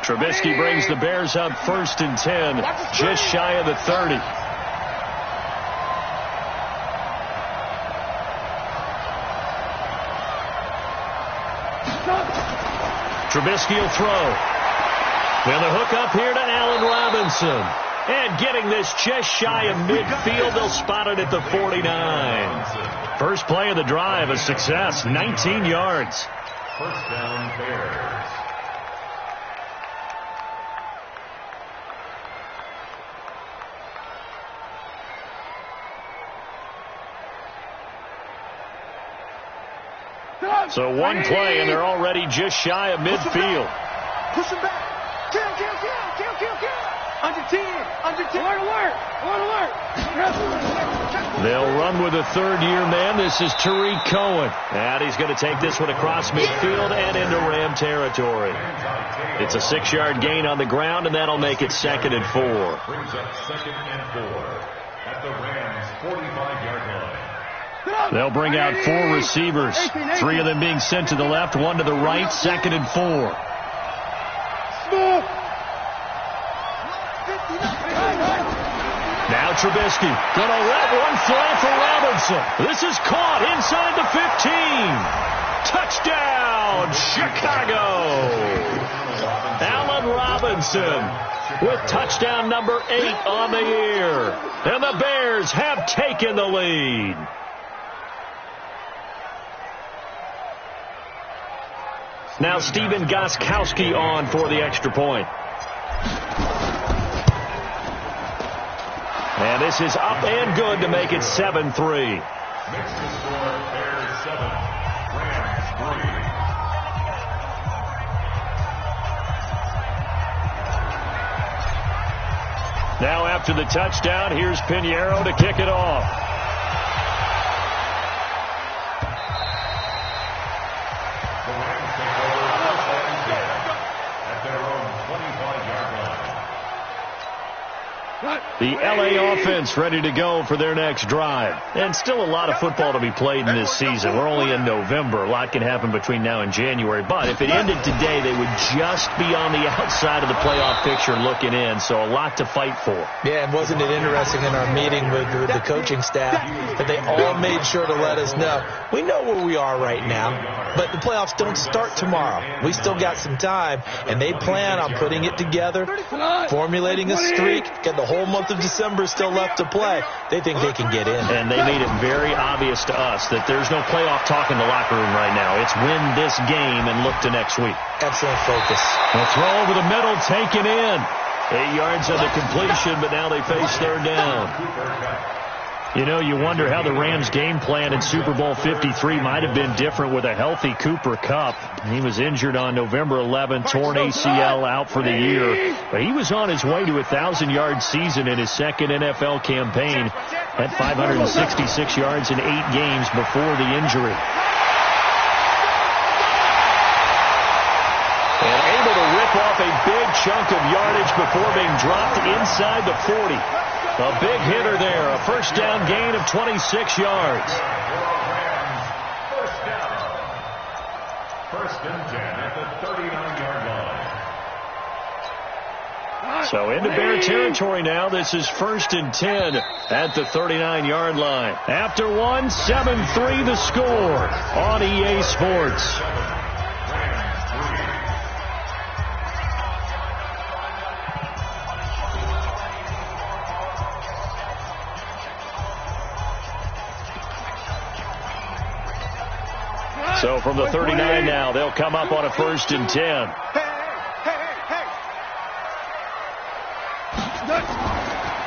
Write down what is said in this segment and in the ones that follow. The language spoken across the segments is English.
Trubisky brings the Bears up 1st and 10, just shy of the 30. Trubisky will throw. Now the hook up here to Allen Robinson. And getting this just shy of midfield, they'll spot it at the 49. First play of the drive, a success, 19 yards. First down, Bears. So one play, and they're already just shy of midfield. Push him back. Kill. Under 10. Alert. They'll run with a third-year man. This is Tariq Cohen. And he's going to take this one across midfield and into Ram territory. It's a 6-yard gain on the ground, and that'll make it 2nd and 4. Brings up 2nd and 4 at the Rams' 45-yard line. They'll bring out 4 receivers. 3 of them being sent to the left, 1 to the right, 2nd and 4. Now Trubisky gonna let one fly for Robinson. This is caught inside the 15. Touchdown, Chicago. Allen Robinson with touchdown number 8 on the year. And the Bears have taken the lead. Now Stephen Gostkowski on for the extra point. And this is up and good to make it 7-3. Makes the score Bears 7, Rams 3. Now after the touchdown, here's Pinheiro to kick it off. The Rams take over first and 10 at their own 25-yard line. The LA offense ready to go for their next drive. And still a lot of football to be played in this season. We're only in November. A lot can happen between now and January. But if it ended today, they would just be on the outside of the playoff picture looking in. So a lot to fight for. Yeah, and wasn't it interesting in our meeting with the coaching staff that they all made sure to let us know, we know where we are right now, but the playoffs don't start tomorrow. We still got some time, and they plan on putting it together, formulating a streak, get the whole month of December still left to play. They think they can get in. And they made it very obvious to us that there's no playoff talk in the locker room right now. It's win this game and look to next week. Excellent focus. A throw over the middle, taken in. 8 yards on the completion, but now they face third down. You know, you wonder how the Rams' game plan in Super Bowl 53 might have been different with a healthy Cooper Kupp. He was injured on November 11th, torn ACL, out for the year. But he was on his way to a 1,000-yard season in his second NFL campaign. Had 566 yards in 8 games before the injury. And able to rip off a big chunk of yardage before being dropped inside the 40. A big hitter there, a first down gain of 26 yards. First and 10 at the 39-yard line. So into Bear territory now. This is 1st and 10 at the 39-yard line. After one, 7-3 the score on EA Sports. So from the 39 now, they'll come up on a 1st and 10.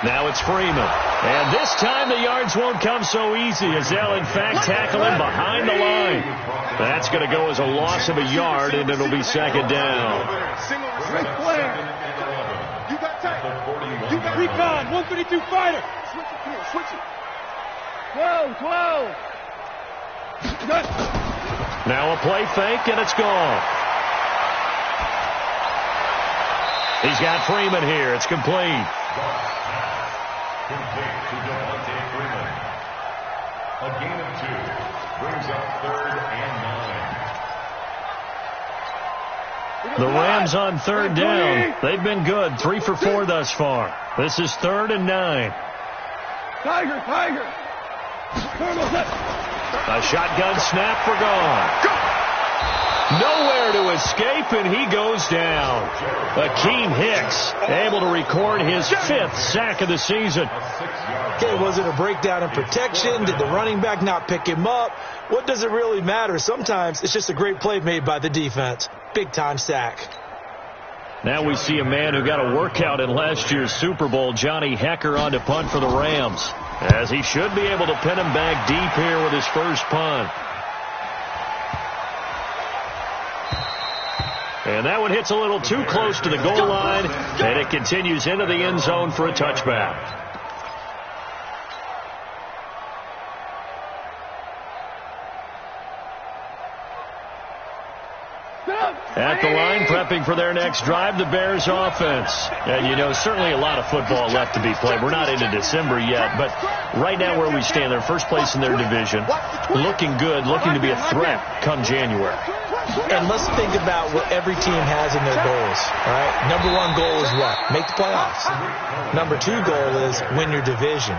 Now it's Freeman. And this time the yards won't come so easy as they'll in fact tackle him behind the line. That's going to go as a loss of a yard, and it'll be 2nd down. You got recon, 132 fighter. Switch it. 12. Now a play fake, and it's gone. He's got Freeman here. It's complete. Complete to Devontae Freeman. A gain of 2 brings up 3rd and 9. The Rams on third down. They've been good. 3 for 4 thus far. This is 3rd and 9. Tiger. A shotgun snap for gone. Nowhere to escape, and he goes down. Akeem Hicks able to record his 5th sack of the season. Okay, was it a breakdown in protection? Did the running back not pick him up? What does it really matter? Sometimes it's just a great play made by the defense. Big-time sack. Now we see a man who got a workout in last year's Super Bowl, Johnny Hecker, on to punt for the Rams, as he should be able to pin him back deep here with his first punt. And that one hits a little too close to the goal line, and it continues into the end zone for a touchback. At the line, prepping for their next drive, the Bears offense. And, you know, certainly a lot of football left to be played. We're not into December yet, but right now where we stand, they're first place in their division, looking good, looking to be a threat come January. And let's think about what every team has in their goals, all right? Number 1 goal is what? Make the playoffs. Number 2 goal is win your division.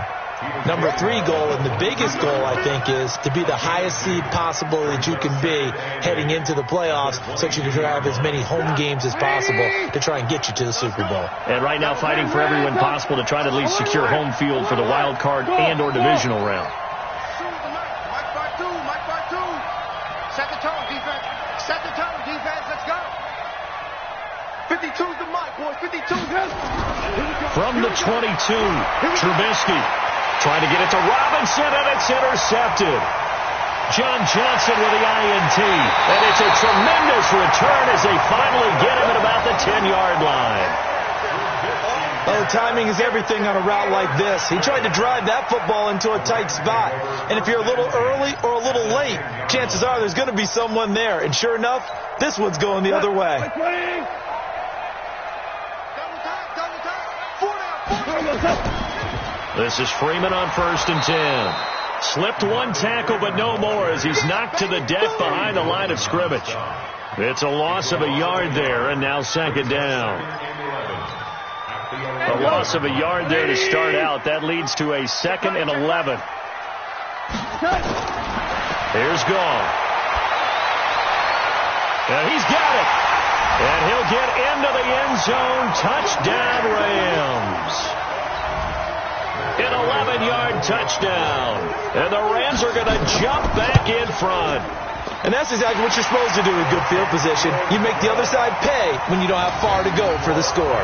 Number 3 goal, and the biggest goal, I think, is to be the highest seed possible that you can be heading into the playoffs so that you can have as many home games as possible to try and get you to the Super Bowl. And right now fighting for every win possible to try to at least secure home field for the wild card and or divisional round. Set the tone, defense. Set the tone, defense. Let's go. 52's the mic, boys. 52's this. From the 22, Trubisky trying to get it to Robinson, and it's intercepted. John Johnson with the INT, and it's a tremendous return as they finally get him at about the 10-yard line. Oh, timing is everything on a route like this. He tried to drive that football into a tight spot. And if you're a little early or a little late, chances are there's going to be someone there. And sure enough, this one's going the other way. This is Freeman on 1st and 10. Slipped one tackle, but no more as he's knocked to the deck behind the line of scrimmage. It's a loss of a yard there, and now 2nd down. A loss of a yard there to start out. That leads to a 2nd and 11. Here's Gall. And he's got it. And he'll get into the end zone. Touchdown, Rams. An 11-yard touchdown. And the Rams are going to jump back in front. And that's exactly what you're supposed to do in good field position. You make the other side pay when you don't have far to go for the score.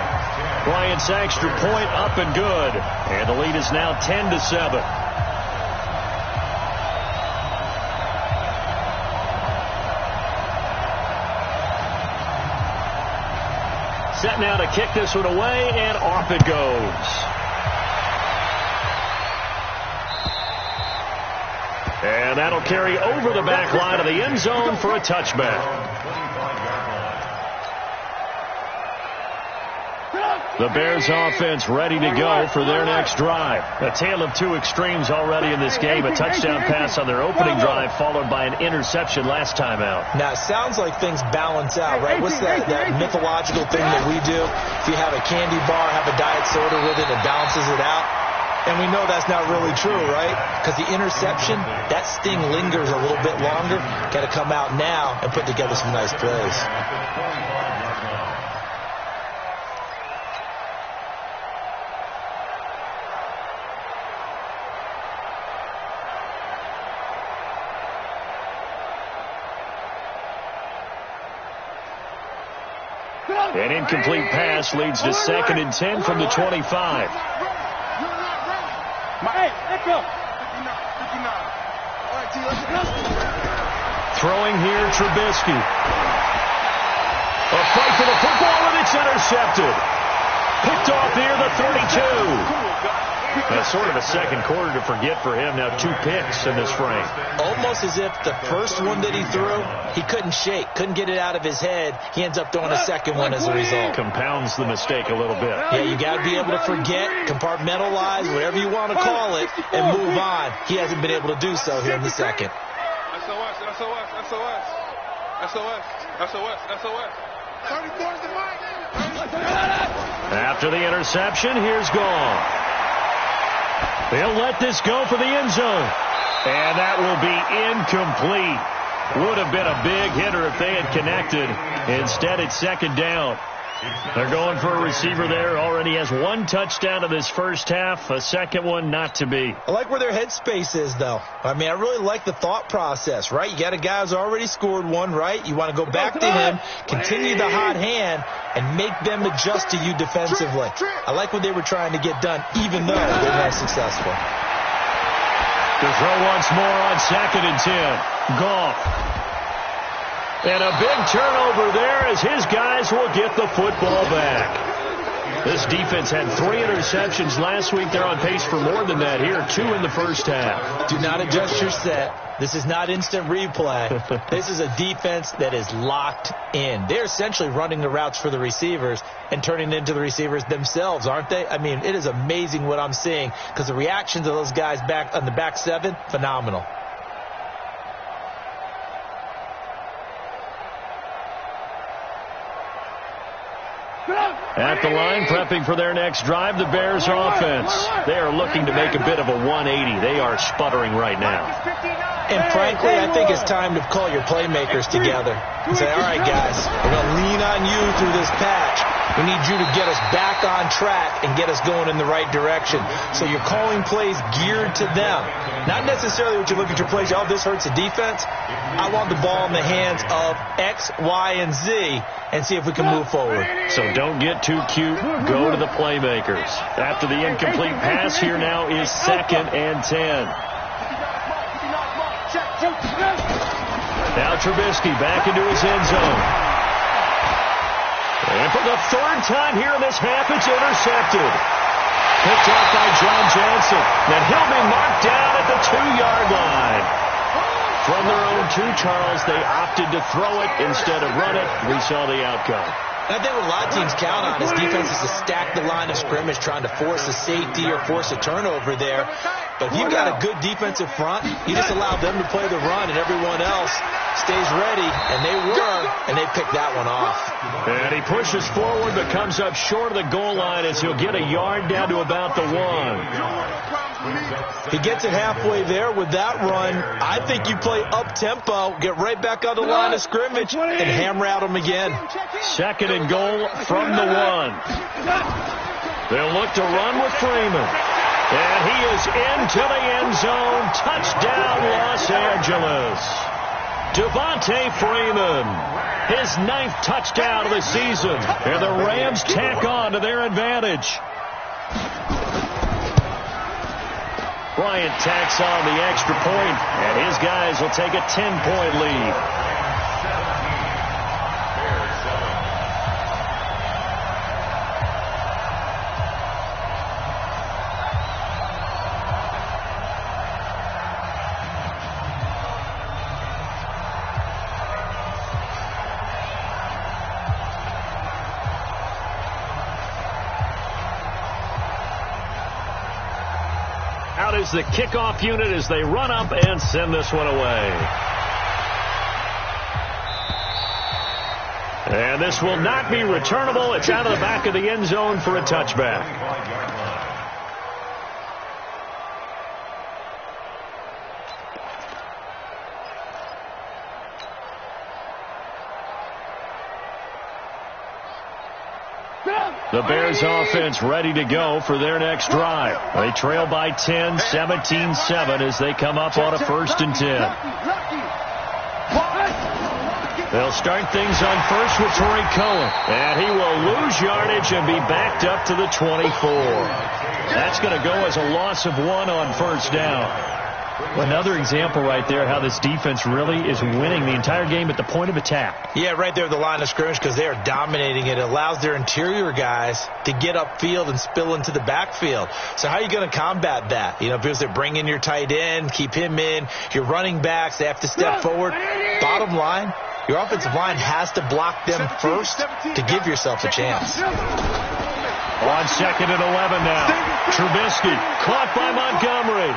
Bryant's extra point up and good. And the lead is now 10-7. Set now to kick this one away, and off it goes. And that'll carry over the back line of the end zone for a touchback. The Bears offense ready to go for their next drive. A tale of two extremes already in this game. A touchdown pass on their opening drive followed by an interception last time out. Now, it sounds like things balance out, right? What's that mythological thing that we do? If you have a candy bar, have a diet soda with it, it balances it out. And we know that's not really true, right? Because the interception, that sting lingers a little bit longer. Got to come out now and put together some nice plays. An incomplete pass leads to 2nd and 10 from the 25. Throwing here, Trubisky. A fight for the football, and it's intercepted. Picked off near the 32. That's sort of a second quarter to forget for him. Now 2 picks in this frame. Almost as if the first one that he threw, he couldn't shake, couldn't get it out of his head. He ends up throwing a second one as a result. Compounds the mistake a little bit. Yeah, you got to be able to forget, compartmentalize, whatever you want to call it, and move on. He hasn't been able to do so here in the second. SOS, SOS, SOS. SOS, SOS, SOS. After the interception, here's Gall. They'll let this go for the end zone. And that will be incomplete. Would have been a big hitter if they had connected. Instead, it's second down. They're going for a receiver there. Already has one touchdown in this first half. A second one not to be. I like where their headspace is, though. I mean, I really like the thought process, right? You got a guy who's already scored one, right? You want to go back to him, continue the hot hand, and make them adjust to you defensively. I like what they were trying to get done, even though they weren't successful. To throw once more on 2nd and 10. Goff. And a big turnover there as his guys will get the football back. This defense had 3 interceptions last week. They're on pace for more than that here. 2 in the first half. Do not adjust your set. This is not instant replay. This is a defense that is locked in. They're essentially running the routes for the receivers and turning into the receivers themselves, aren't they? I mean, it is amazing what I'm seeing because the reactions of those guys back on the back 7, phenomenal. At the line, prepping for their next drive, the Bears offense. They are looking to make a bit of a 180. They are sputtering right now. And frankly, I think it's time to call your playmakers together and say, all right, guys, we're going to lean on you through this patch. We need you to get us back on track and get us going in the right direction. So you're calling plays geared to them. Not necessarily what you look at your plays, oh, this hurts the defense. I want the ball in the hands of X, Y, and Z and see if we can move forward. So don't get too cute. Go to the playmakers. After the incomplete pass, here now is 2nd and 10. Now Trubisky back into his end zone. And for the 3rd time here in this half, it's intercepted. Picked off by John Johnson. And he'll be marked down at the 2-yard line. From their own 2, Charles, they opted to throw it instead of run it. We saw the outcome. I think what a lot of teams count on is defenses to stack the line of scrimmage, trying to force a safety or force a turnover there. But if you've got a good defensive front, you just allow them to play the run, and everyone else stays ready, and they picked that one off. And he pushes forward, but comes up short of the goal line as he'll get a yard down to about the 1. He gets it halfway there with that run. I think you play up-tempo, get right back on the line of scrimmage, and hammer out him again. 2nd and goal from the 1. They'll look to run with Freeman. And he is into the end zone. Touchdown, Los Angeles. Devontae Freeman, his 9th touchdown of the season. And the Rams tack on to their advantage. Bryant tacks on the extra point, and his guys will take a 10-point lead. Out is the kickoff unit as they run up and send this one away. And this will not be returnable. It's out of the back of the end zone for a touchback. The Bears offense ready to go for their next drive. They trail by 10, 17-7 as they come up on a 1st and 10. They'll start things on first with Torrey Cohen. And he will lose yardage and be backed up to the 24. That's going to go as a loss of 1 on 1st down. Another example right there how this defense really is winning the entire game at the point of attack. Yeah, right there at the line of scrimmage because they are dominating it. It allows their interior guys to get upfield and spill into the backfield. So how are you going to combat that? You know, because they're bringing your tight end, keep him in. Your running backs, they have to step forward. Bottom line, your offensive line has to block them first to give yourself a chance. On 2nd and 11 now. Trubisky caught by Montgomery.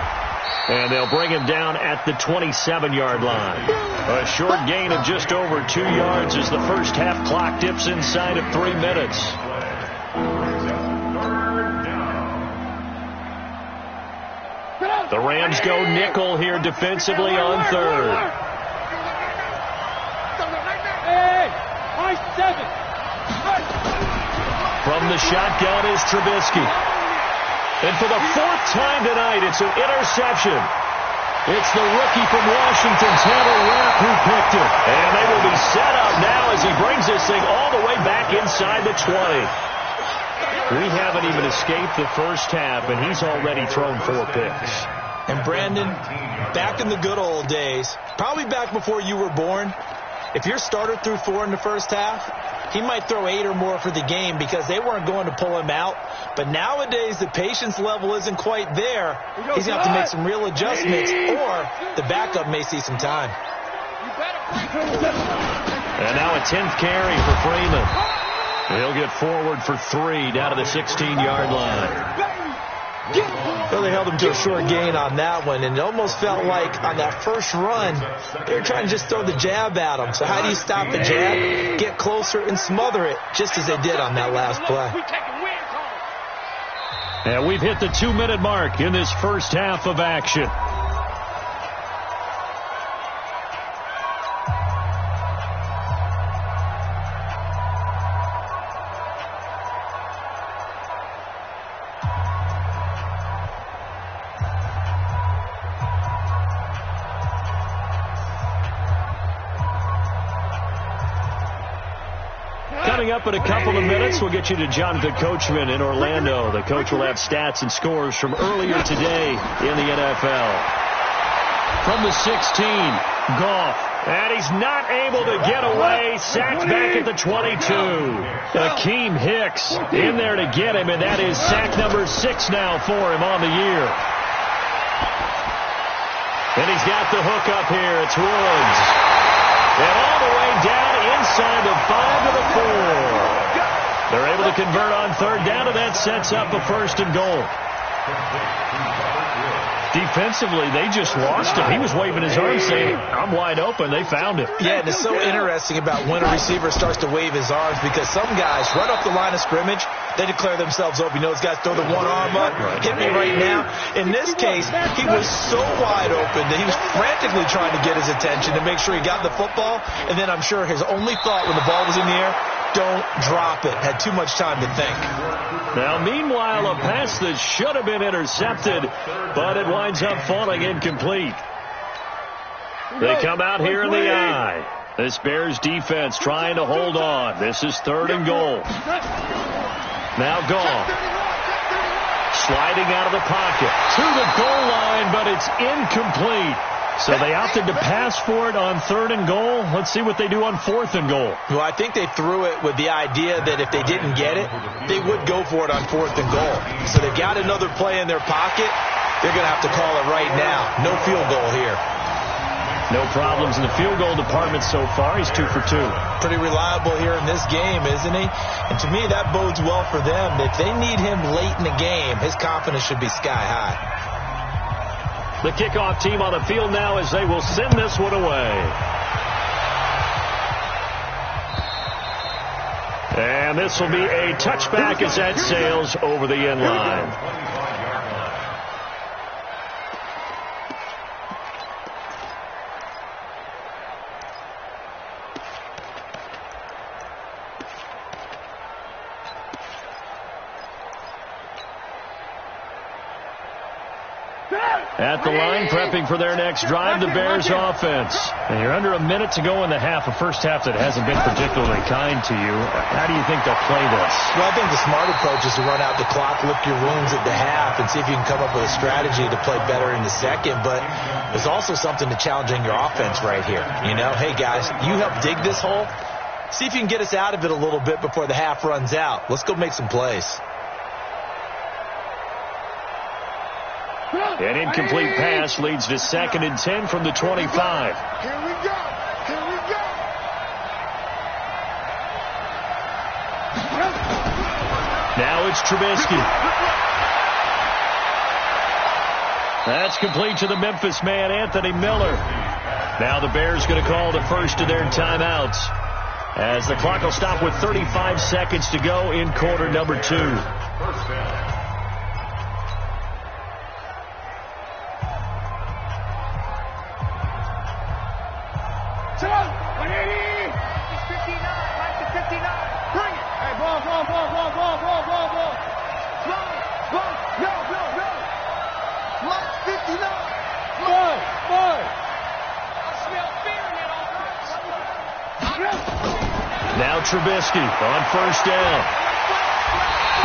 And they'll bring him down at the 27-yard line. A short gain of just over 2 yards as the first half clock dips inside of 3 minutes. The Rams go nickel here defensively on third. From the shotgun is Trubisky. And for the 4th time tonight, it's an interception. It's the rookie from Washington, Tanner Rapp, who picked it. And they will be set up now as he brings this thing all the way back inside the 20. We haven't even escaped the first half, and he's already thrown 4 picks. And Brandon, back in the good old days, probably back before you were born, if your starter threw 4 in the first half, he might throw 8 or more for the game because they weren't going to pull him out. But nowadays, the patience level isn't quite there. He's going to have to make some real adjustments, or the backup may see some time. And now a 10th carry for Freeman. He'll get forward for 3 down to the 16-yard line. Well, they held him to a short gain on that one, and it almost felt like on that first run, they were trying to just throw the jab at him. So how do you stop the jab? Get closer and smother it, just as they did on that last play. And we've hit the 2-minute mark in this first half of action. Coming up in a couple of minutes, we'll get you to Jonathan Coachman in Orlando. The coach will have stats and scores from earlier today in the NFL. From the 16, Goff. And he's not able to get away. Sacked back at the 22. Akeem Hicks in there to get him, and that is sack number 6 now for him on the year. And he's got the hook up here. It's Woods. And all the way down inside the 5 to the 4. They're able to convert on third down, and that sets up a 1st and goal. Defensively, they just lost him. He was waving his arms saying, I'm wide open. They found him. Yeah, and it's so interesting about when a receiver starts to wave his arms because some guys, right off the line of scrimmage, they declare themselves open. You know, those guys throw the one arm up, hit me right now. In this case, he was so wide open that he was frantically trying to get his attention to make sure he got the football. And then I'm sure his only thought when the ball was in the air, don't drop it. Had too much time to think. Now, meanwhile, a pass that should have been intercepted, but it winds up falling incomplete. They come out here in the eye. This Bears defense trying to hold on. This is 3rd and goal. Now Goff. Sliding out of the pocket to the goal line, but it's incomplete. So they opted to pass for it on 3rd and goal. Let's see what they do on 4th and goal. Well, I think they threw it with the idea that if they didn't get it, they would go for it on 4th and goal. So they've got another play in their pocket. They're going to have to call it right now. No field goal here. No problems in the field goal department so far. He's 2 for 2. Pretty reliable here in this game, isn't he? And to me, that bodes well for them. If they need him late in the game, his confidence should be sky high. The kickoff team on the field now as they will send this one away. And this will be a touchback as that sails over the end line. At the line, prepping for their next drive, the Bears offense. And you're under a minute to go in the half, a first half that hasn't been particularly kind to you. How do you think they'll play this? Well, I think the smart approach is to run out the clock, lick your wounds at the half, and see if you can come up with a strategy to play better in the second. But there's also something to challenging your offense right here. You know, hey, guys, you help dig this hole. See if you can get us out of it a little bit before the half runs out. Let's go make some plays. An incomplete pass leads to 2nd and 10 from the 25. Here we go. Here we go. Now it's Trubisky. That's complete to the Memphis man, Anthony Miller. Now the Bears going to call the first of their timeouts, as the clock will stop with 35 seconds to go in quarter number 2. First down. Now Trubisky on first down.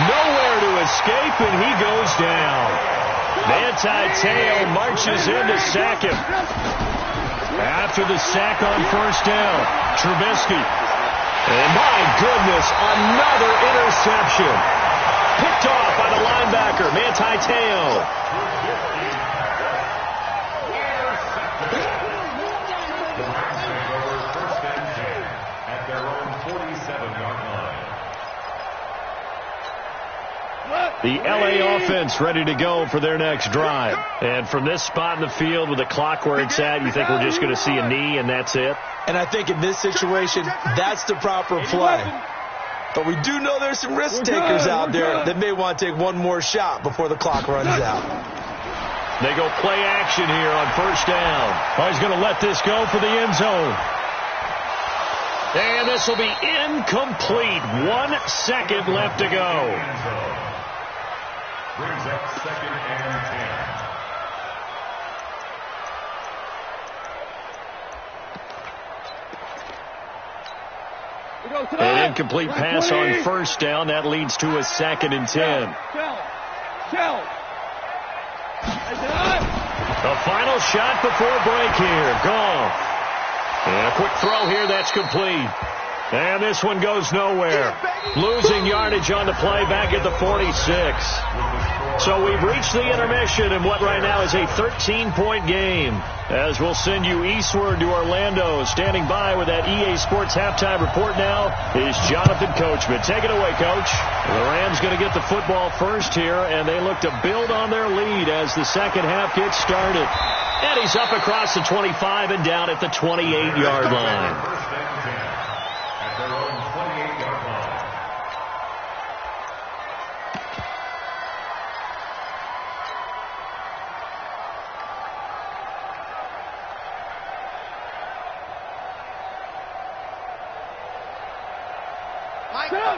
Nowhere to escape, and he goes down. Manti Te'o marches in to sack him. After the sack on first down, Trubisky. And my goodness, another interception. Picked off by the linebacker, Manti Te'o. The LA offense ready to go for their next drive. And from this spot in the field with the clock where it's at, you think we're just going to see a knee and that's it? And I think in this situation, that's the proper play. But we do know there's some risk takers out there that may want to take one more shot before the clock runs out. They go play action here on first down. Oh, he's going to let this go for the end zone. And this will be incomplete. 1 second left to go. Brings up 2nd and 10. An incomplete pass on first down. That leads to a 2nd and 10. The final shot before break here. Goff. And a quick throw here. That's complete. And this one goes nowhere. Losing yardage on the play back at the 46. So we've reached the intermission in what right now is a 13-point game. As we'll send you eastward to Orlando. Standing by with that EA Sports halftime report now is Jonathan Coachman. Take it away, Coach. The Rams going to get the football first here, and they look to build on their lead as the second half gets started. And he's up across the 25 and down at the 28-yard line.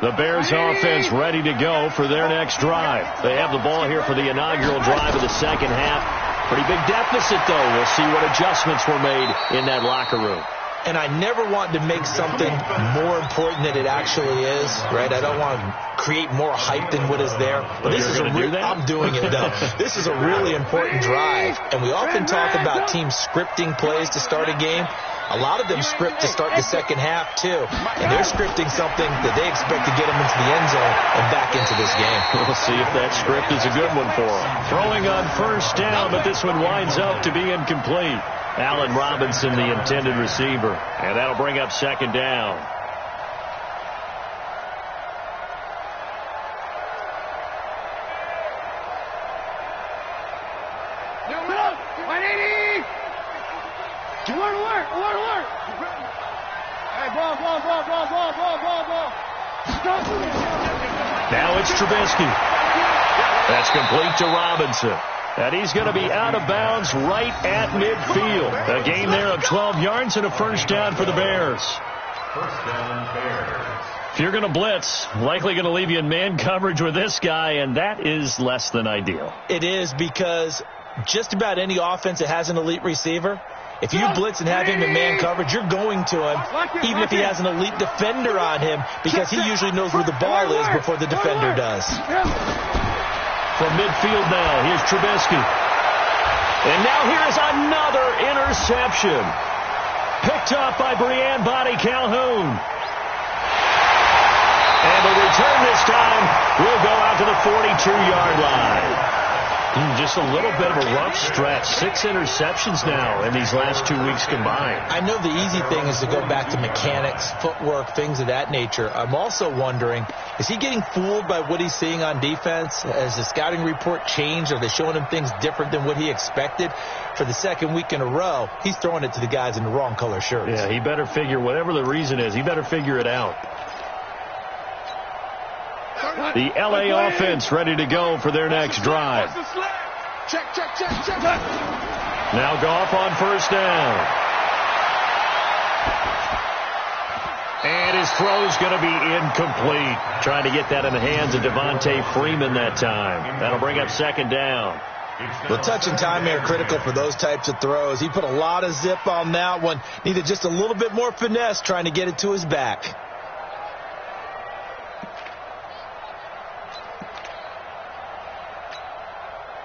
The Bears offense ready to go for their next drive. They have the ball here for the inaugural drive of the second half. Pretty big deficit, though. We'll see what adjustments were made in that locker room. And I never want to make something more important than it actually is, right? I don't want to create more hype than what is there. But this is I'm doing it, though. This is a really important drive. And we often talk about teams scripting plays to start a game. A lot of them script to start the second half, too. And they're scripting something that they expect to get them into the end zone and back into this game. We'll see if that script is a good one for them. Throwing on first down, but this one winds up to be incomplete. Allen Robinson, the intended receiver. And that'll bring up second down. Now it's Trubisky. That's complete to Robinson. And he's going to be out of bounds right at midfield. A gain there of 12 yards and a first down for the Bears. First down, Bears. If you're going to blitz, likely going to leave you in man coverage with this guy, and that is less than ideal. It is, because just about any offense that has an elite receiver, if you blitz and have him in man coverage, you're going to him, even if he has an elite defender on him, because he usually knows where the ball is before the defender does. From midfield now, here's Trubisky. And now here's another interception. Picked up by Breanne Body Calhoun. And the return this time will go out to the 42-yard line. Just a little bit of a rough stretch. 6 interceptions now in these last 2 weeks combined. I know the easy thing is to go back to mechanics, footwork, things of that nature. I'm also wondering, is he getting fooled by what he's seeing on defense? Has the scouting report changed? Are they showing him things different than what he expected? For the second week in a row, he's throwing it to the guys in the wrong color shirts. Yeah, he better figure, whatever the reason is, he better figure it out. The LA offense ready to go for their next drive. Check. Now Goff on first down. And his throw's going to be incomplete. Trying to get that in the hands of Devontae Freeman that time. That'll bring up second down. The touch and timing are critical for those types of throws. He put a lot of zip on that one. Needed just a little bit more finesse trying to get it to his back.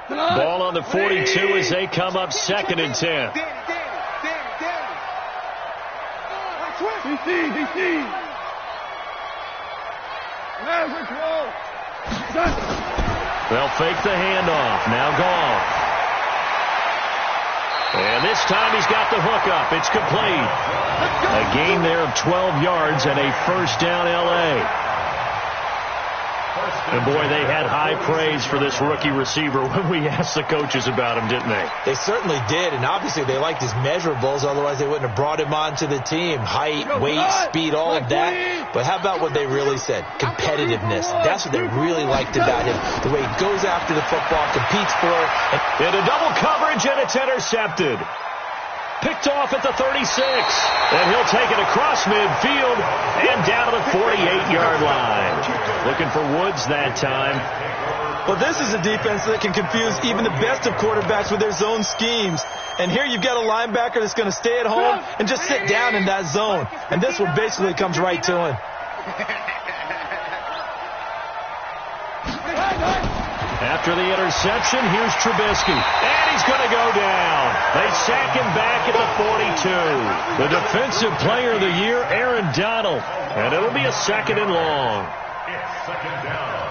Ball on the 42 as they come up 2nd and 10. They'll fake the handoff. Now Goff. And this time he's got the hook up. It's complete. A gain there of 12 yards and a first down LA. And, boy, they had high praise for this rookie receiver when we asked the coaches about him, didn't they? They certainly did, and obviously they liked his measurables. Otherwise, they wouldn't have brought him onto the team. Height, weight, speed, all of that. But how about what they really said? Competitiveness. That's what they really liked about him. The way he goes after the football, competes for it. Into double coverage, and it's intercepted. Picked off at the 36. And he'll take it across midfield and down to the 48-yard line. Looking for Woods that time. Well, this is a defense that can confuse even the best of quarterbacks with their zone schemes. And here you've got a linebacker that's going to stay at home and just sit down in that zone. And this one basically comes right to him. After the interception, here's Trubisky. And he's going to go down. They sack him back at the 42. The defensive player of the year, Aaron Donald. And it'll be a 2nd and long. It's 2nd down.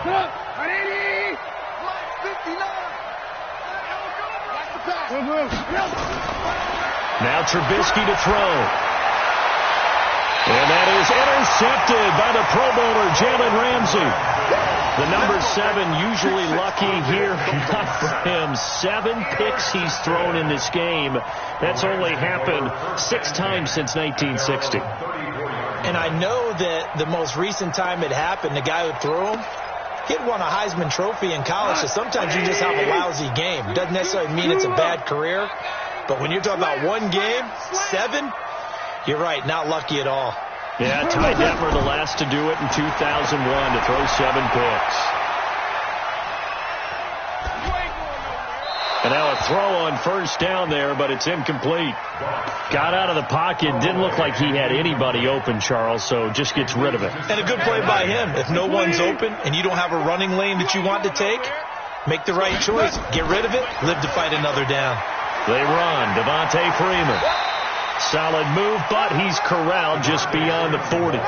Now Trubisky to throw. And that is intercepted by the Pro Bowler, Jalen Ramsey. The number 7 usually lucky here. Not for him. 7 picks he's thrown in this game. That's only happened 6 times since 1960. And I know that the most recent time it happened, the guy who threw him, he had won a Heisman Trophy in college, so sometimes you just have a lousy game. It doesn't necessarily mean it's a bad career. But when you're talking about one game, 7, you're right, not lucky at all. Yeah, Ty Detmer, the last to do it in 2001, to throw 7 picks. And now a throw on first down there, but it's incomplete. Got out of the pocket. Didn't look like he had anybody open, Charles, so just gets rid of it. And a good play by him. If no one's open and you don't have a running lane that you want to take, make the right choice. Get rid of it. Live to fight another down. They run. Devontae Freeman. Solid move, but he's corralled just beyond the 40.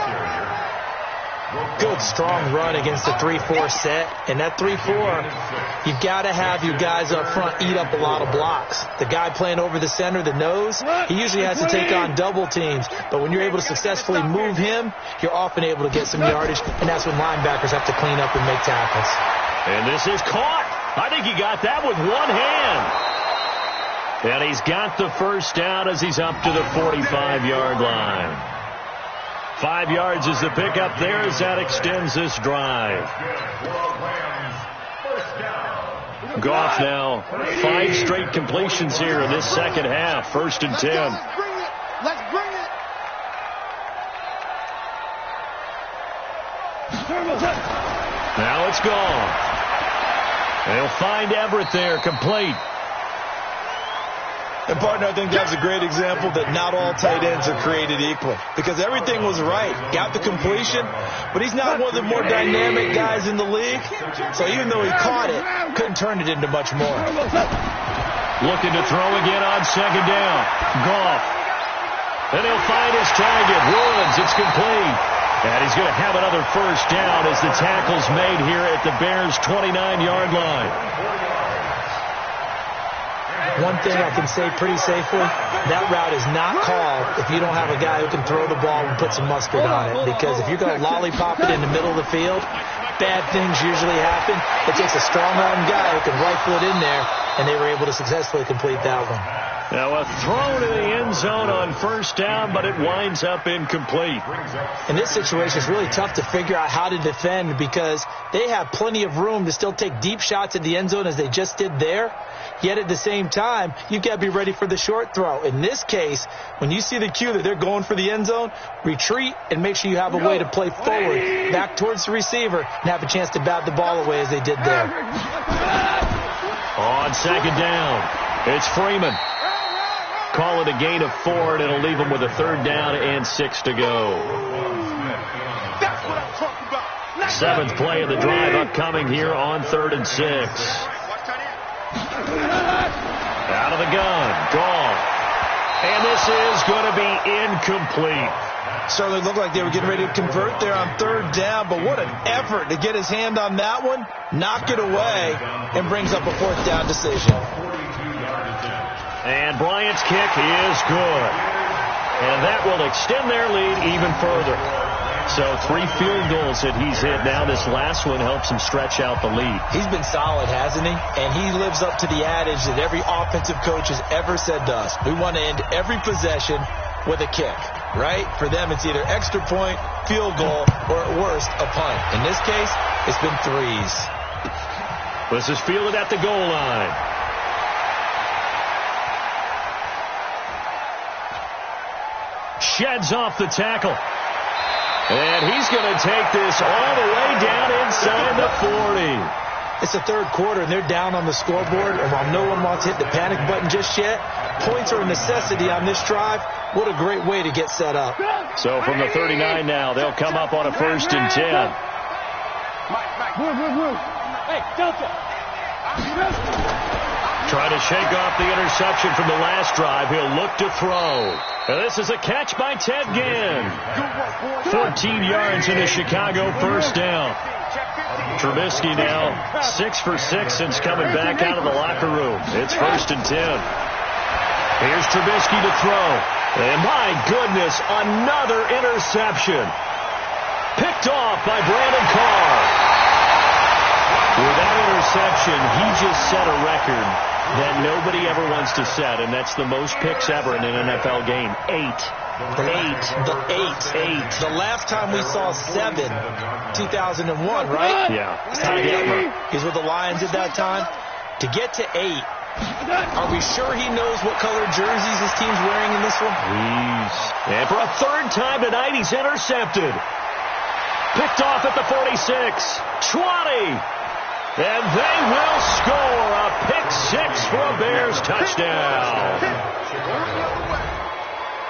Good, strong run against the 3-4 set. And that 3-4, you've got to have your guys up front eat up a lot of blocks. The guy playing over the center, the nose, he usually has to take on double teams. But when you're able to successfully move him, you're often able to get some yardage. And that's when linebackers have to clean up and make tackles. And this is caught. I think he got that with one hand. And he's got the first down as he's up to the 45-yard line. 5 yards is the pickup there as that extends this drive. Goff now 5 straight completions here in this second half. 1st and 10. Let's bring it. Now it's gone. They'll find Everett there, complete. And, partner, I think that's a great example that not all tight ends are created equal. Because everything was right. Got the completion, but he's not one of the more dynamic guys in the league. So even though he caught it, couldn't turn it into much more. Looking to throw again on second down. Goff. And he'll find his target. Woods, it's complete. And he's going to have another first down as the tackle's made here at the Bears' 29-yard line. one thing I can say pretty safely, that route is not called if you don't have a guy who can throw the ball and put some mustard on it. Because if you're going to lollipop it in the middle of the field, bad things usually happen. It takes a strong-arm guy who can rifle it in there, and they were able to successfully complete that one. Now a throw to the end zone on first down, but it winds up incomplete. In this situation, it's really tough to figure out how to defend because they have plenty of room to still take deep shots at the end zone as they just did there. Yet at the same time, you've got to be ready for the short throw. In this case, when you see the cue that they're going for the end zone, retreat and make sure you have a way to play forward, back towards the receiver, and have a chance to bat the ball away as they did there. On second down, it's Freeman. Call it a gain of 4, and it'll leave them with a third down and 6 to go. That's what I'm talking about. 7th play of the drive upcoming here on 3rd and 6. Out of the gun, gone. And this is going to be incomplete. Certainly looked like they were getting ready to convert there on 3rd down, but what an effort to get his hand on that one, knock it away, and brings up a 4th down decision. And Bryant's kick is good. And that will extend their lead even further. So 3 field goals that he's hit now. This last one helps him stretch out the lead. He's been solid, hasn't he? And he lives up to the adage that every offensive coach has ever said to us. We want to end every possession with a kick, right? For them, it's either extra point, field goal, or at worst, a punt. In this case, it's been 3s. This is fielded at the goal line. Sheds off the tackle. And he's going to take this all the way down inside the 40. It's the 3rd quarter, and they're down on the scoreboard. And while no one wants to hit the panic button just yet, points are a necessity on this drive. What a great way to get set up. So from the 39 now, they'll come up on a 1st and 10. Move. Hey, Delta. Try to shake off the interception from the last drive. He'll look to throw. And this is a catch by Ted Ginn. 14 yards in a Chicago 1st down. Trubisky now 6 for 6 since coming back out of the locker room. It's 1st and 10. Here's Trubisky to throw. And my goodness, another interception. Picked off by Brandon Carr. With that interception, he just set a record that nobody ever wants to set, and that's the most picks ever in an NFL game. 8. The last time we saw 7, 2001, right? Yeah. He's with the Lions at that time. To get to 8, are we sure he knows what color jerseys his team's wearing in this one? And for a 3rd time tonight, he's intercepted. Picked off at the 46. 20. And they will score a pick 6 for a Bears touchdown.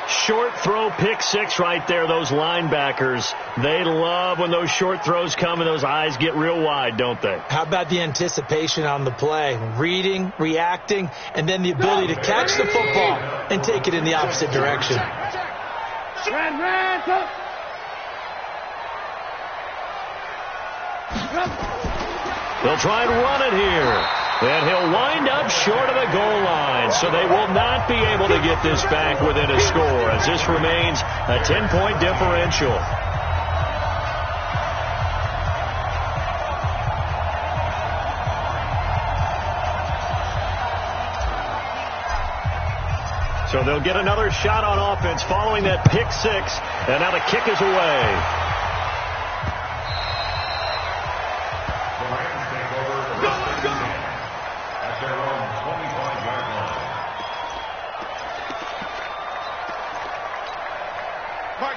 Short throw, pick 6 right there. Those linebackers, they love when those short throws come and those eyes get real wide, don't they? How about the anticipation on the play? Reading, reacting, and then the ability to catch the football and take it in the opposite direction. They'll try and run it here. And he'll wind up short of the goal line. So they will not be able to get this back within a score as this remains a 10-point differential. So they'll get another shot on offense following that pick 6. And now the kick is away.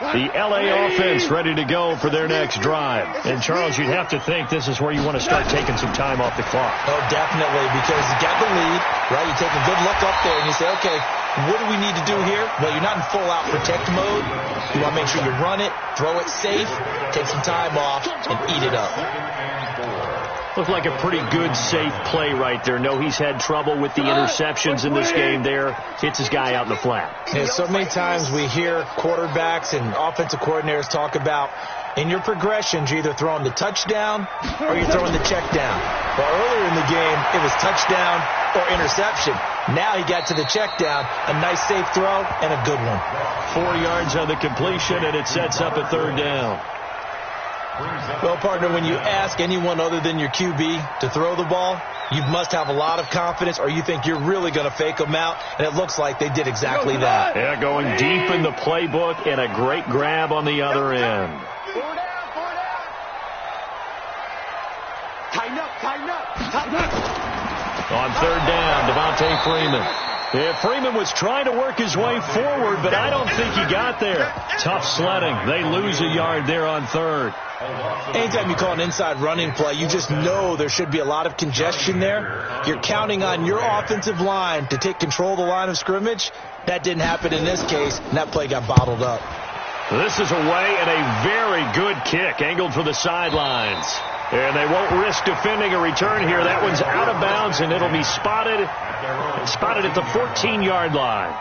The L.A. offense ready to go for their next drive. And, Charles, you'd have to think this is where you want to start taking some time off the clock. Oh, definitely, because you got the lead, right? You take a good look up there and you say, okay, what do we need to do here? Well, you're not in full-out protect mode. You want to make sure you run it, throw it safe, take some time off, and eat it up. Looked like a pretty good, safe play right there. No, he's had trouble with the interceptions in this game there. Hits his guy out in the flat. And so many times we hear quarterbacks and offensive coordinators talk about In your progressions, you're either throwing the touchdown or you're throwing the check down. Well, earlier in the game, it was touchdown or interception. Now he got to the check down, a nice safe throw, and a good one. 4 yards on the completion, and it sets up a 3rd down. Well, partner, when you ask anyone other than your QB to throw the ball, you must have a lot of confidence, or you think you're really going to fake them out, and it looks like they did exactly that. Yeah, going deep in the playbook, and a great grab on the other end. Tighten up. On 3rd down, Devontae Freeman. Yeah, Freeman was trying to work his way forward, but I don't think he got there. Tough sledding. They lose a yard there on 3rd. Anytime you call an inside running play, you just know there should be a lot of congestion there. You're counting on your offensive line to take control of the line of scrimmage. That didn't happen in this case, and that play got bottled up. This is away and a very good kick, angled for the sidelines. And they won't risk defending a return here. That one's out of bounds, and it'll be spotted at the 14-yard line.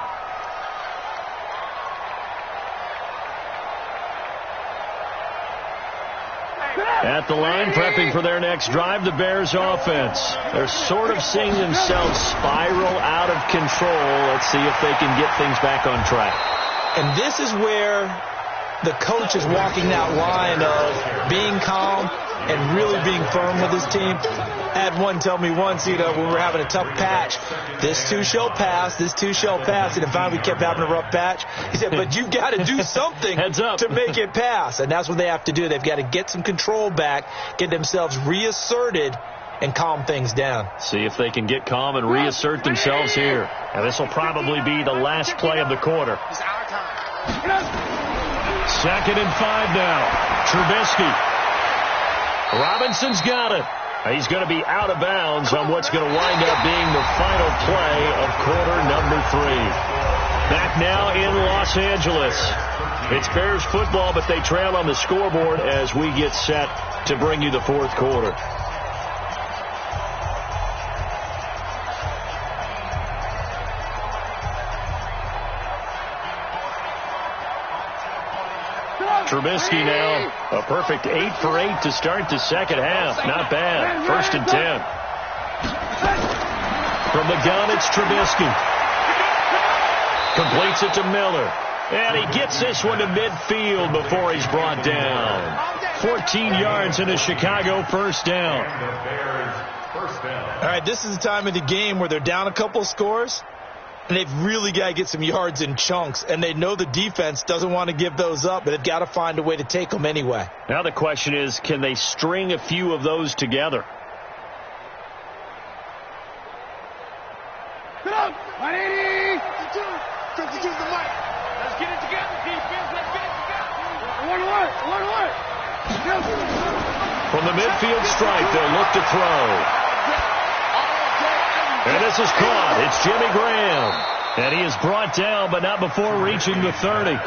At the line, prepping for their next drive, the Bears offense. They're sort of seeing themselves spiral out of control. Let's see if they can get things back on track. And this is where the coach is walking that line of being calm and really being firm with his team. I had one tell me once, when we were having a tough patch, this too shall pass, this too shall pass, and in fact we kept having a rough patch. He said, but you've got to do something to make it pass, and that's what they have to do. They've got to get some control back, get themselves reasserted, and calm things down. See if they can get calm and reassert themselves here. And this will probably be the last play of the quarter. 2nd and 5 now. Trubisky. Robinson's got it. He's going to be out of bounds on what's going to wind up being the final play of quarter number 3. Back now in Los Angeles. It's Bears football, but they trail on the scoreboard as we get set to bring you the 4th quarter. Trubisky now a perfect 8 for 8 to start the second half. Not bad. 1st and 10. From the gun, it's Trubisky. Completes it to Miller. And he gets this one to midfield before he's brought down. 14 yards and a Chicago 1st down. All right, this is the time of the game where they're down a couple of scores. And they've really got to get some yards in chunks. And they know the defense doesn't want to give those up, but they've got to find a way to take them anyway. Now the question is, can they string a few of those together? Get up! 180! 52 to the mic. Let's get it together, defense. Let's get it together. 1-1. From the midfield stripe, they'll look to throw. And this is caught. It's Jimmy Graham. And he is brought down, but not before reaching the 30.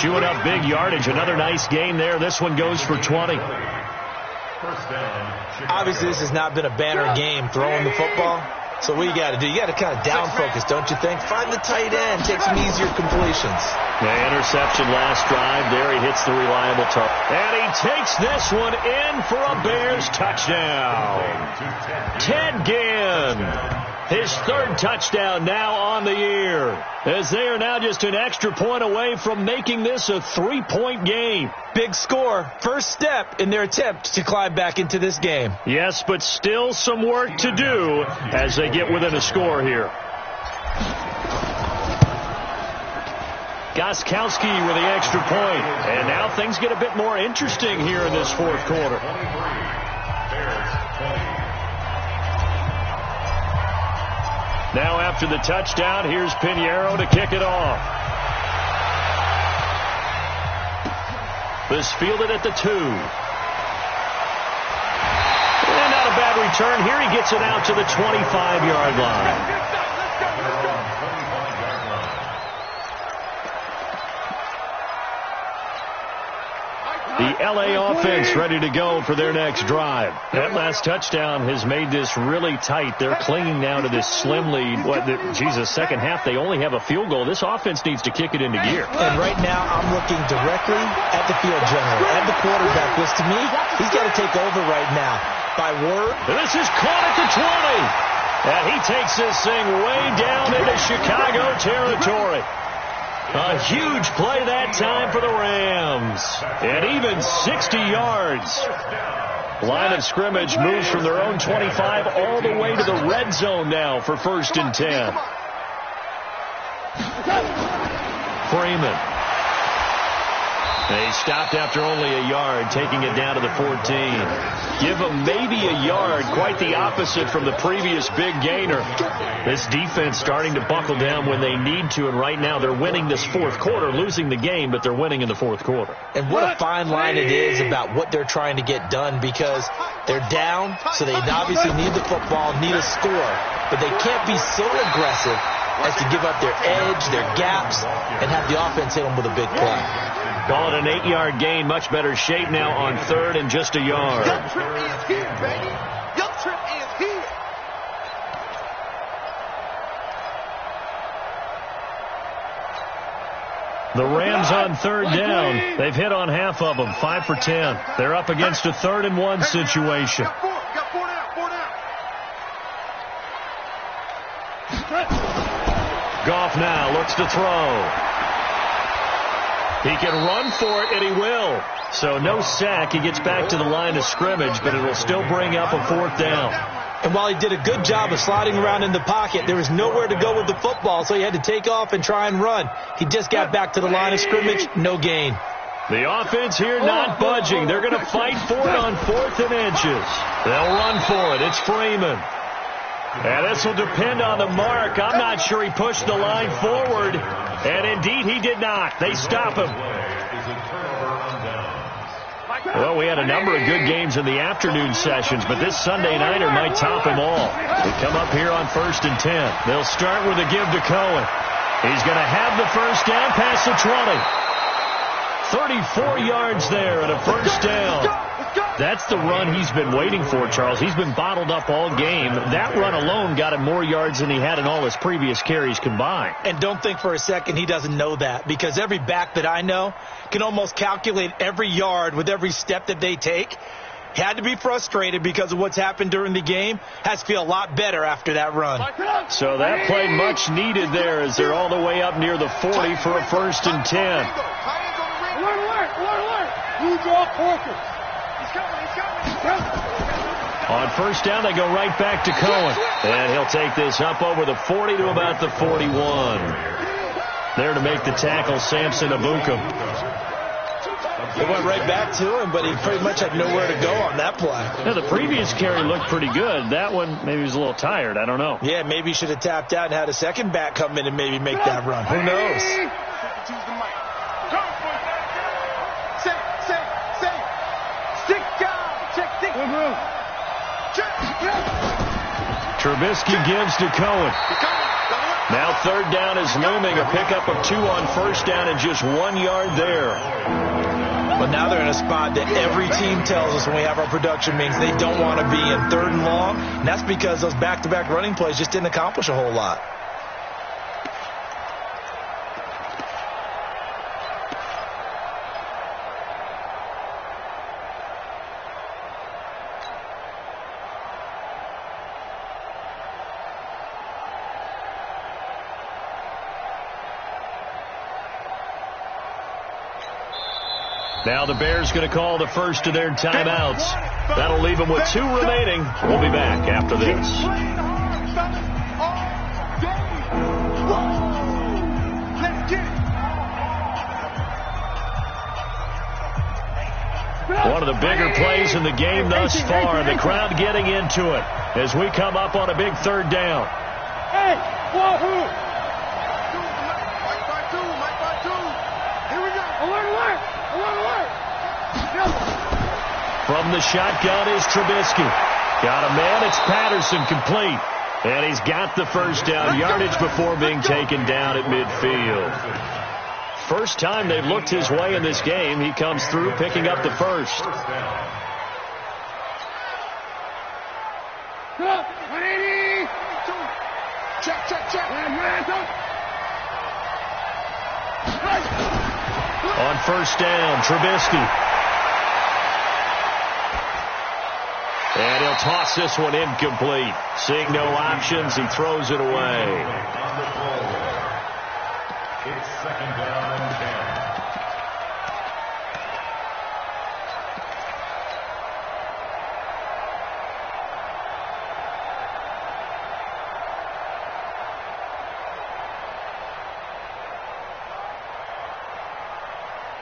Chewing up big yardage. Another nice gain there. This one goes for 20. Obviously, this has not been a banner game throwing the football. So what you got to do, you got to kind of down focus, don't you think? Find the tight end, take some easier completions. Yeah, interception last drive. There he hits the reliable target. And he takes this one in for a Bears touchdown. Ted Ginn, his 3rd touchdown now on the year, as they are now just an extra point away from making this a 3-point game. Big score, first step in their attempt to climb back into this game. Yes, but still some work to do as they get within a score here. Gostkowski with the extra point. And now things get a bit more interesting here in this 4th quarter. Now after the touchdown, here's Pinheiro to kick it off. This fielded at the 2. And not a bad return. Here he gets it out to the 25-yard line. The L.A. offense ready to go for their next drive. That last touchdown has made this really tight. They're clinging now to this slim lead. Second half, they only have a field goal. This offense needs to kick it into gear. And right now, I'm looking directly at the field general, at the quarterback, which to me, he's got to take over right now. By word. And this is caught at the 20. And he takes this thing way down into Chicago territory. A huge play that time for the Rams. And even 60 yards. Line of scrimmage moves from their own 25 all the way to the red zone now for 1st and 10. Freeman. They stopped after only a yard, taking it down to the 14. Give them maybe a yard, quite the opposite from the previous big gainer. This defense starting to buckle down when they need to, and right now they're winning this fourth quarter, losing the game, but they're winning in the fourth quarter. And what a fine line it is about what they're trying to get done, because they're down, so they obviously need the football, need a score, but they can't be so aggressive as to give up their edge, their gaps, and have the offense hit them with a big play. Call it an 8-yard gain. Much better shape now on 3rd and just a yard. Your trip is here, baby. Your trip is here. The Rams on 3rd down. They've hit on half of them, 5 for 10. They're up against a 3rd and 1 situation. Got four down. Goff now looks to throw. He can run for it, and he will. So no sack. He gets back to the line of scrimmage, but it will still bring up a 4th down. And while he did a good job of sliding around in the pocket, there was nowhere to go with the football, so he had to take off and try and run. He just got back to the line of scrimmage, no gain. The offense here not budging. They're going to fight for it on 4th and inches. They'll run for it. It's Freeman. And this will depend on the mark. I'm not sure he pushed the line forward. And indeed, he did not. They stop him. Well, we had a number of good games in the afternoon sessions, but this Sunday nighter might top them all. They come up here on 1st and 10. They'll start with a give to Cohen. He's going to have the first down past the 20. 34 yards there and a first down. That's the run he's been waiting for, Charles. He's been bottled up all game. That run alone got him more yards than he had in all his previous carries combined. And don't think for a second he doesn't know that, because every back that I know can almost calculate every yard with every step that they take. Had to be frustrated because of what's happened during the game. Has to feel a lot better after that run. So that play much needed there as they're all the way up near the 40 for a 1st and 10. Alert. On 1st down, they go right back to Cohen. And he'll take this up over the 40 to about the 41. There to make the tackle, Samson Abuka. It went right back to him, but he pretty much had nowhere to go on that play. Now, the previous carry looked pretty good. That one, maybe he was a little tired. I don't know. Yeah, maybe he should have tapped out and had a second back come in and maybe make that run. Who knows? Trubisky gives to Cohen. Now 3rd down is looming. A pickup of 2 on 1st down and just 1 yard there. But now they're in a spot that every team tells us when we have our production meetings they don't want to be in 3rd and long. And that's because those back-to-back running plays just didn't accomplish a whole lot. Now the Bears going to call the first of their timeouts. That'll leave them with 2 remaining. We'll be back after this. One of the bigger plays in the game thus far, and the crowd getting into it as we come up on a big 3rd down. Hey, wahoo! Here we go. Alert! From the shotgun is Trubisky. Got a man. It's Patterson complete. And he's got the first down, yardage before being taken down at midfield. First time they've looked his way in this game. He comes through picking up the first. On first down, Trubisky. And he'll toss this one incomplete. Seeing no options, he throws it away. It's second down and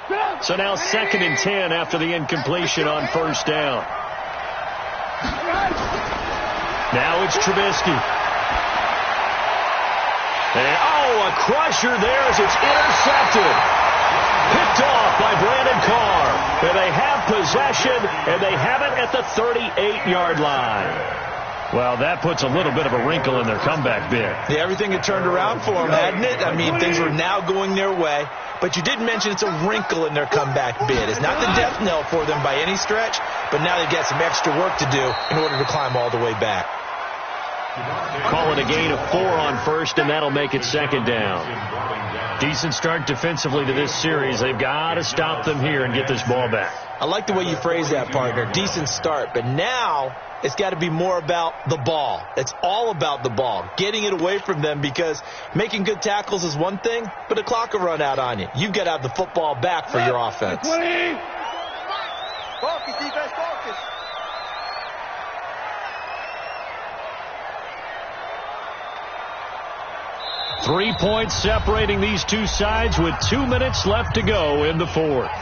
10. So now second and 10 after the incompletion on first down. Now it's Trubisky. And, a crusher there as it's intercepted. Picked off by Brandon Carr. And they have possession, and they have it at the 38-yard line. Well, that puts a little bit of a wrinkle in their comeback bid. Yeah, everything had turned around for them, hadn't it? I mean, things were now going their way. But you did mention it's a wrinkle in their comeback bid. It's not the death knell for them by any stretch, but now they've got some extra work to do in order to climb all the way back. Call it a gain of 4 on first, and that'll make it second down. Decent start defensively to this series. They've got to stop them here and get this ball back. I like the way you phrase that, partner. Decent start, but now it's got to be more about the ball. It's all about the ball, getting it away from them, because making good tackles is one thing, but the clock will run out on you. You've got to have the football back for your offense. Focus, defense, focus. Three points separating these two sides with 2 minutes left to go in the fourth.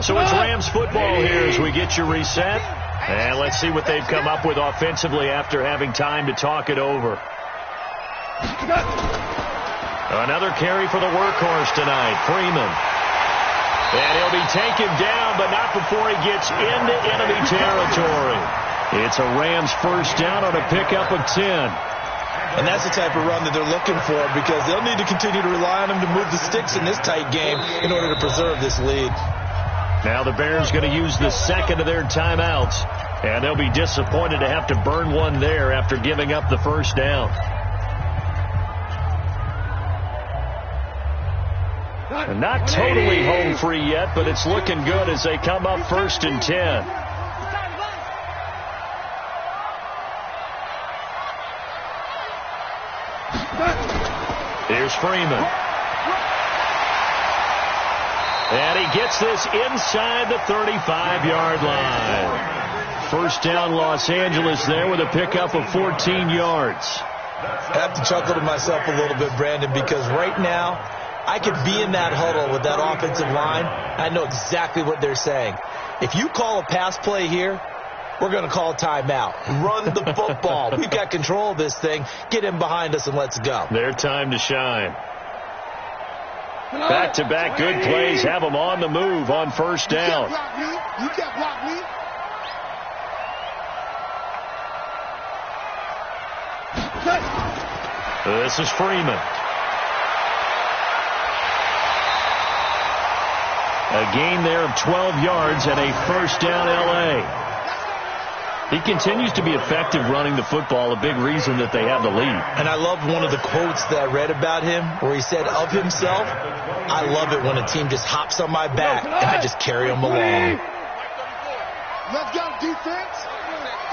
So it's Rams football here as we get you reset. And let's see what they've come up with offensively after having time to talk it over. Another carry for the workhorse tonight, Freeman. And he'll be taken down, but not before he gets into enemy territory. It's a Rams first down on a pickup of 10. And that's the type of run that they're looking for, because they'll need to continue to rely on him to move the sticks in this tight game in order to preserve this lead. Now the Bears going to use the second of their timeouts, and they'll be disappointed to have to burn one there after giving up the first down. And not totally home free yet, but it's looking good as they come up first and 10. Here's Freeman. And he gets this inside the 35-yard line. First down, Los Angeles there with a pickup of 14 yards. I have to chuckle to myself a little bit, Brandon, because right now I could be in that huddle with that offensive line. I know exactly what they're saying. If you call a pass play here, we're going to call a timeout. Run the football. We've got control of this thing. Get in behind us and let's go. Their time to shine. Back-to-back good plays have them on the move on first down. You can't block me. This is Freeman. A gain there of 12 yards and a first down L.A. He continues to be effective running the football, a big reason that they have the lead. And I love one of the quotes that I read about him where he said of himself, I love it when a team just hops on my back and I just carry them along. Let's go, defense.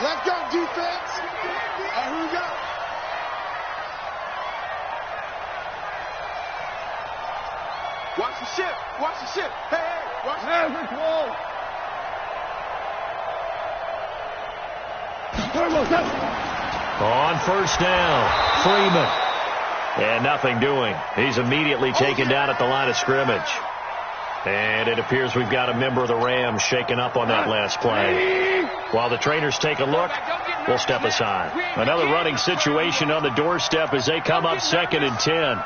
Let's go, defense. All right, here we go. Watch the ship. Watch the ship. Hey, watch the ship. On first down, Freeman. And nothing doing. He's immediately taken down at the line of scrimmage. And it appears we've got a member of the Rams shaken up on that last play. While the trainers take a look, we'll step aside. Another running situation on the doorstep as they come up second and 10.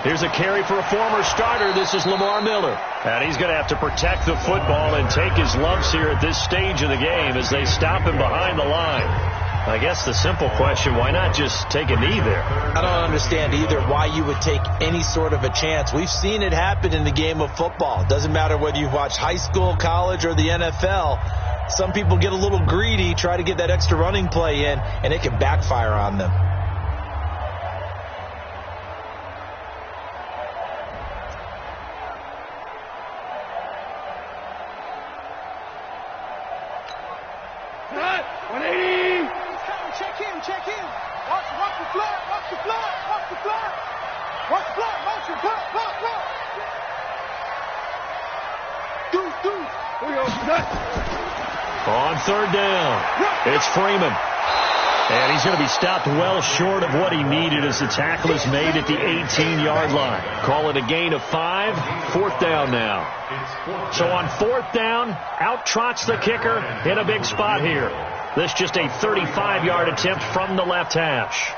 Here's a carry for a former starter. This is Lamar Miller. And he's going to have to protect the football and take his lumps here at this stage of the game as they stop him behind the line. I guess the simple question, why not just take a knee there? I don't understand either why you would take any sort of a chance. We've seen it happen in the game of football. It doesn't matter whether you've watched high school, college, or the NFL. Some people get a little greedy, try to get that extra running play in, and it can backfire on them. Check in. Watch the flood. Watch the flood. Watch the flood. Watch the flood. Motion. Flood. Deuce. Here we go. On third down, it's Freeman. And he's going to be stopped well short of what he needed as the tackle is made at the 18-yard line. Call it a gain of 5. Fourth down now. So on fourth down, out trots the kicker in a big spot here. This just a 35-yard attempt from the left hash.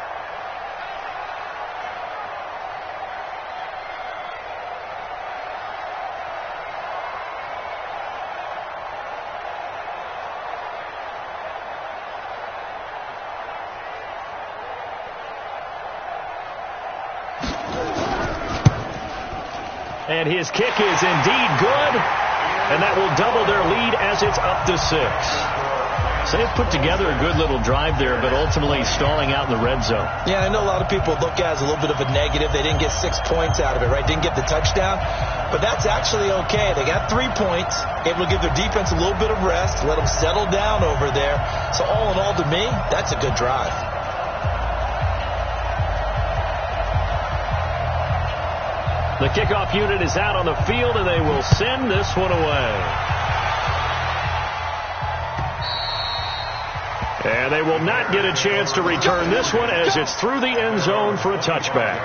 And his kick is indeed good, and that will double their lead as it's up to 6. So they've put together a good little drive there, but ultimately stalling out in the red zone. Yeah, I know a lot of people look at it as a little bit of a negative. They didn't get 6 points out of it, right? Didn't get the touchdown. But that's actually okay. They got 3 points, able to give their defense a little bit of rest, let them settle down over there. So all in all, to me, that's a good drive. The kickoff unit is out on the field, and they will send this one away. And they will not get a chance to return this one as it's through the end zone for a touchback.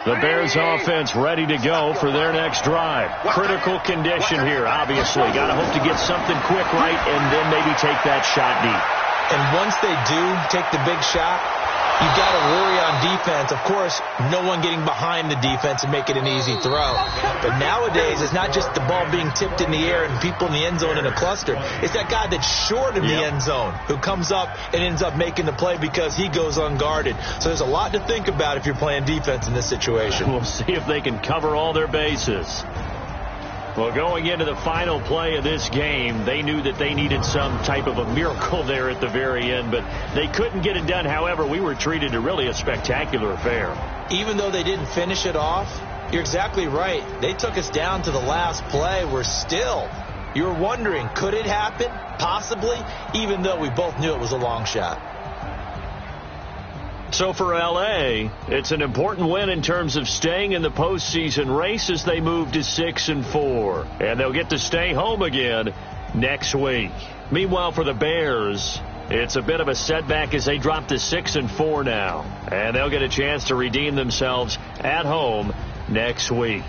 The Bears offense ready to go for their next drive. Critical condition here, obviously. Got to hope to get something quick right and then maybe take that shot deep. And once they do take the big shot, you've got to worry on defense. Of course, no one getting behind the defense and make it an easy throw. But nowadays, it's not just the ball being tipped in the air and people in the end zone in a cluster. It's that guy that's short in the end zone who comes up and ends up making the play because he goes unguarded. So there's a lot to think about if you're playing defense in this situation. We'll see if they can cover all their bases. Well, going into the final play of this game, they knew that they needed some type of a miracle there at the very end, but they couldn't get it done. However, we were treated to really a spectacular affair. Even though they didn't finish it off, you're exactly right. They took us down to the last play. You're wondering, could it happen? Possibly, even though we both knew it was a long shot. So for L.A., it's an important win in terms of staying in the postseason race as they move to 6-4. And they'll get to stay home again next week. Meanwhile, for the Bears, it's a bit of a setback as they drop to 6-4 now. And they'll get a chance to redeem themselves at home next week.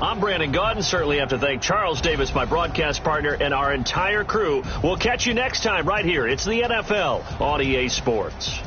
I'm Brandon Gaudin. Certainly have to thank Charles Davis, my broadcast partner, and our entire crew. We'll catch you next time right here. It's the NFL on EA Sports.